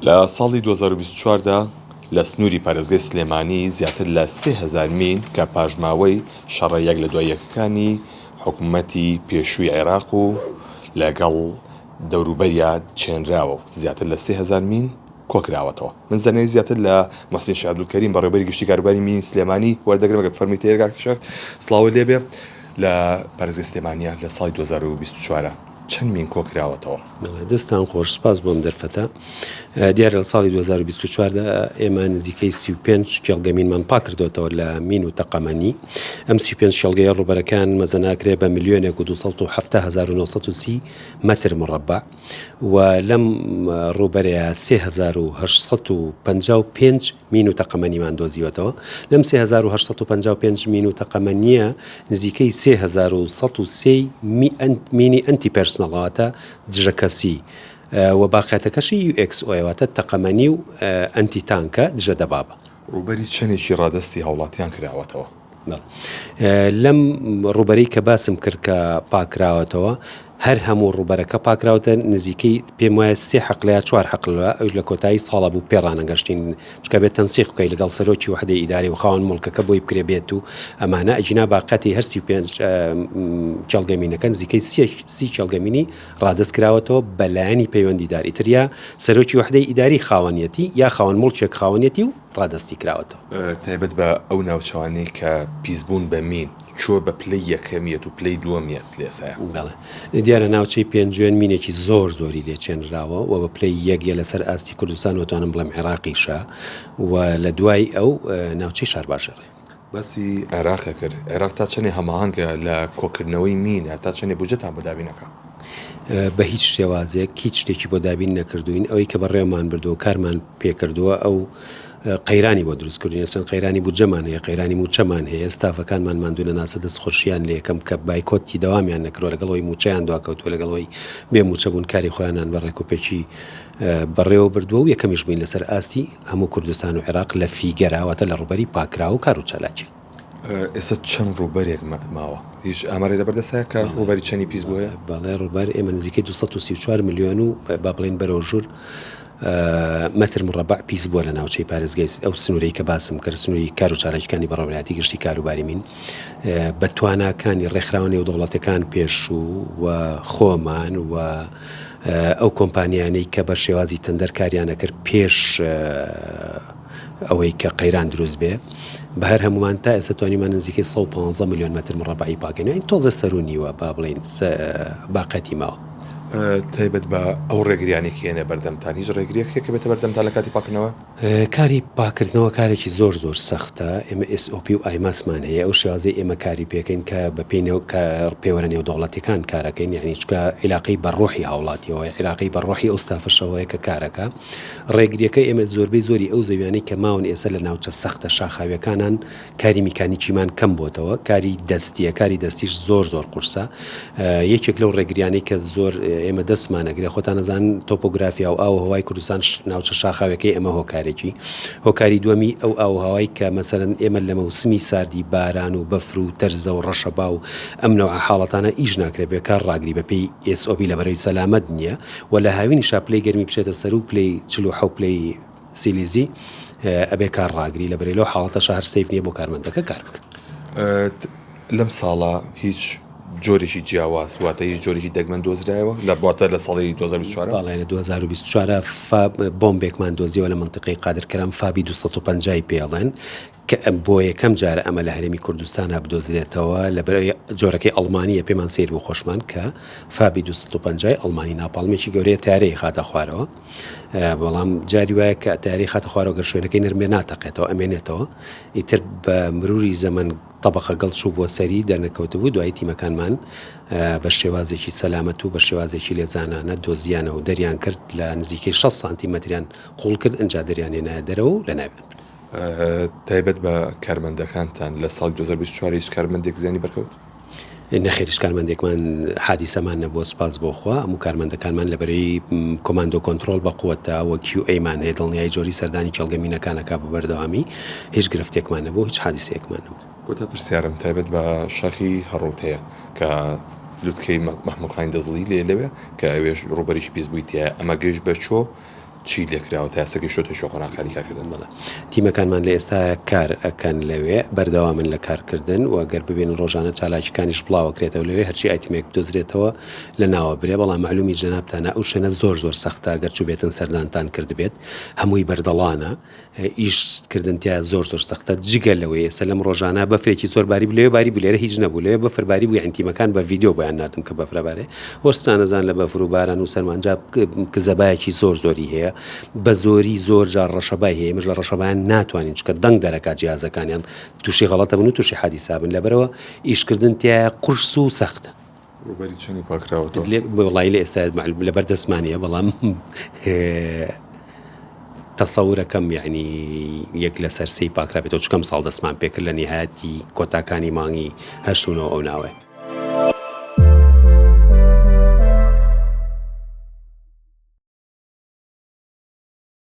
لە ساڵی 2024دا لە سنووری پارێزگای سلێمانی زیاتر لە 3000 مین کە پاژماوەی شەڕە یەک لە دوای یەکەکانی حکوومەتی پێشووی عێراق و لەگەڵ دەوروبەریە چێنراوە زیاتر لە 3000 مین کۆکراوەتەوە. من زانای زیاتر لە مەسین شێخ عەبدولکەریم بەڕێوەبەری گشتی کاروباری مینی سلێمانی وەردەگرم کە فەرمی تێگاکەشە سڵاوە لێبێ لە پارێزگای سلێمانیە لە ساڵی 2024 چەند مین کۆکراوەتەوە؟ دەستان خۆش سپاس بۆم دەرفەتە. دیارە لە ساڵی 2024دا ئێمە نزیکەی 35 کێڵگەمینمان پاکردوێتەوە لە مین و تەقەمەنی. ئەم 35 کێڵگەیە ڕوبەرەکان مەزەناکرێ بە 1,270,930 مەتر مربع و لەم ڕوبەرەیە 3855 مین و تەقەمەنیمان دۆزیوەتەوە. لەم 3855 مین و تەقەمەنیە نزیکەی 3103 مینی ئەنتی پێرسنەڵاتە دژەکەسی و باقیاتەکەشی UXOواتە تەقەمەنی و ئەنتی تانکە دژە دەبابە. ڕوبەری چەندێکی ڕادستی هاوڵاتیان کراوەتەوە. لەم ڕوبەرەی کە باسم کرد کە پاکراوەتەوە هەر هەموو ڕوبەرەکە پاکراوەتە نزیکەی پێم وایە 3 حەقلەیە 4 حەقلە ئەو لە کۆتایی ساڵە بوو پێڕانەگەشتین چکە بێت تەنسیق بکەی لەگەڵ سەرۆکی وحدەی ئیداری و خاوەن مڵکەکە بۆی بکرێ بێت و ئەمانە ئەجینا باقەتی هەر 35 کێڵگەمینەکە نزیکەی 30 کێڵگەمینی ڕادست کراوەتەوە بەلایەنی پەیوەندیداری تریا سەرۆکی وحدەی ئیداری خاوەنیەتی یا خاوەن مڵکێک خاوەنیەتی و ڕادستی کراوەتەوە. تایبەت بە ئەو ناوچوانەی کە پیسبوون بە مین چۆ بە پلەی یەکەمیەت و پلەی دووەمیەت لێسایە. دیارە ناوچەی پێنجوێن مینێکی زۆری لێچێنراوە و بە پلەی یەکە لەسەر ئاستی کوردستان وتوانم بڵێم عێراقیشە و لە دوای ئەو ناوچەی شار باشەڕێ. بەسی عێراقە کرد. عێراق تا چەندێ هەماهەنگە لە کۆکردنەوەی مینە تا چەندێ بودجەتان بۆ دابینەکە؟ بە هیچ شێوازێک هیچ شتێکی بۆ دابین نەکردوین. ئەوەی کە بەڕێوەمان بردووە کارمان پێکردووە ئەو قەیرانی بۆ دروستکردین ئەسن قەیرانی بودجەمان هەیە قەیرانی موچەمان هەیە ستافەکانمان ماندوونە ناسە دەست خۆشییان لە یەکەم کە بایکۆتی دەوامیان نەکرۆ لەگەڵەوەی موچەیان دواکەوتوە لەگەڵەوەی بێ موچە بوون کاری خۆیانان بەڕێکوپێکی بەڕێوە بردووە و یەکەمیش بووین لەسەر ئاستی هەموو کوردستان و عێراق لە فیگەراواتە لە ڕوبەری پاکراوە و کار و چالاکی. ئێستا چەند ڕوبەرێک ماوە هیچ ئامارەی لەبەردەستایە کە ڕوبەری چەندی پیس بووە؟ بەڵێ ڕوبەر ئێمە نزیکەی 234 میلیۆن و با بڵێن بەرەو ژوور مەتر مربع پیس بووە لە ناوچەی پارێزگای ئەو سنوورەی کە باسم کرد سنووری کار و چالاکیەکانی بەڕێوەبەری گشتی کاروباری مین بە تواناکانی ڕێکخراوەی و دەوڵەتەکان پێشوو و خۆمان و ئەو کۆمپانیانەی کە بە شێوازی تەندەر کاریانە کرد پێش ئەوەی کە قەیران دروست بێ بە هەر هەمومان تا ئێستا توانیمان نزیکەی 115 میلیۆن مەتر مربعی پاکەین این تۆزە سەرونیوە با بڵێن باقەتی ماوە. تایبەت بە ئەو ڕێگریانێکی هێنە بەردەمتان هیچ ڕێگریەکە کە بێتە بەردەمتان لە کاتی پاکردنەوە؟ کاری پاکردنەوە کارێکی زۆر سەختە. ئێمە SOP و ئایماسمان هەیە ئەو شێوازەی ئێمە کاری پێکەین کە بە پێینەوە کە پێوەرە نێودەوڵەتیەکان کارەکەین یعنی چکە عیلاقەی بەڕۆحی هاوڵاتیەوە عێراقی بەڕۆحی ئەو ستافەشەوەیە کە کارەکە ڕێگریەکە ئێمە زۆری ئەو زەویانەی کە ماون ئێستا لە ناوچە سەختە شاخاویەکانان کاری میکانیکیمان کەم بۆتەوە کاری دەستیە کاری دەستیش زۆر قورسە. یەکێک لەو ڕێگریانەی کە زۆر ئێمە دەستمانەگرێ خۆتان نەزان تۆپۆگرافیا و ئاو هەوای کوردستان ناوچە شاخاوەکەی ئەمە هۆکاری دووەمی ئەو ئاو هەوای کە مەسەرەن ئێمە لە مەوسمی ساردی باران و بەفر و تەرزە و ڕەشەبا و ئەم نەوع حاڵەتانە ئیش ناکرێت بێ کار ڕاگری بەپێی SOP لەبەرەوەی سەلامەت نییە و لە هاوینی شاپلەی گەرمی بچێتە سەر و پلەی 47 پلەی سیلیزی ئەبێ کار ڕاگری لەبەرەی لەو حاڵەتەشە هەر سەیف نییە بۆ کارمەندەکە کار بکە. لەم ساڵە هیچ جۆرێکی جیاواز واتە هیچ جۆرێکی دەگمەن دۆزرایەوە لە بواتە لە ساڵی 2024 باڵێ لە 2024 بۆمبێکمان دۆزیەوە لە منتقەی قادرکەرام فابی 250 پێڵێن کە بۆ یەکەم جارە ئەمە لە هەرێمی کوردستانە بدۆزرێتەوە لە جۆرەکەی ئەڵمانیە پێمان سیر بوو خۆشمان کە فابی 250 ئەڵمانی ناپاڵمێکی گەورەیە تارەی خاتە خوارەوە بەڵام جاری وایە کە تاری خاتە خوارەوە گەر شوێنەکەی نرمێ ناتەقێتەوە ئەمێنێتەوە ئیتر بە مروری زەمن طبقە گەڵچ و بۆ سەری دەرنەکەوتبوو دوای تیمەکانمان بە شێوازێکی سەلامەت و بە شێوازێکی لێزانانە دۆزیانە و دەریان کرد لە نزیکەی 6 سانتیمەتریان قوڵ کرد ئەنجا دەریانێنە دەرەوە و لە ناوێن. تایبەت بە کارمەندەکانتان لە ساڵ 2024 هیچ کارمەندێک زیانی بەرکەوت؟ نەخێریش کارمەندێکمان حادیسەمان نەبووە سپاس بۆ خوا هەموو کارمەندەکانمان لەبەرەی کۆماندۆ کۆنتڕۆل بە قووەتە وە QAمان هەیە دڵنیای جۆری سەردانی کێڵگەمینەکانەکە بە بەردەوامی هیچ گرفتێکمان نەبوو هیچ حادیسەیەکمان نەبوو. گوتە پرسیارم تایبەت بە شاخی هەڕوتەیە کە لوتکەی مەحموود خاین دەزڵی لێ لەوێ کە ئەوێش ڕوبەریش پیس بوویتە ئەمە گەیشت بە چۆ چی لێکراوە تا یاسەکەی شۆتە شۆقۆناکانی کارکردن؟ بەڵێ تیمەکانمان لە ئێستا کار ئەکەن لەوێ بەردەوامن لە کارکردن و ئەگەر ببێن ڕۆژانە چالاکیەکانیش بڵاوەکرێتەوە لەوێ هەرچی ئایتیمێک بدۆزرێتەوە لە ناوە برێ بەڵام معلومی جەنابتانە ئەو شوێنە زۆر سەختە ئەگەر چوو بێتن سەردانتان کردبێت هەمووی بەردەڵانە ئیشکردنتیا زۆر سەختە جگە لەوەی ئێستا لەم ڕۆژانە بەفرێکی زۆر باری لێ باری بولێرە هیچ نەبوو لێ بەفرباری بوو ئەنتیمەکان بە ڤیددیۆ بۆیان نردم کە بەفرەبارێ وەستانەزان لە بەفر و باران و سەرمانجا کزەبایەکی زۆری هەیە بە زۆری زۆر جار ڕەشەبای هەیە مژ لە ڕەشەبایان ناتوانین چکە دەنگ دەرەکات جیازەکانیان تووشی غەڵەتە بن و تووشی حادیسا بن لەبەرەوە ئیشکردن تایە قورس و سەختە ڕوبەری چەندی پاکراوەتەوە وڵی لە ئێستا لەبەر دەسمانیە بەڵام تەسەورەکەم یعنی یەک لە سەرسەی پاکرابێتەوە چکەم ساڵ دەسمان پێکرد لە نهایەتی کۆتاکانی مانگی هەشتونەوە ئەو ناوێ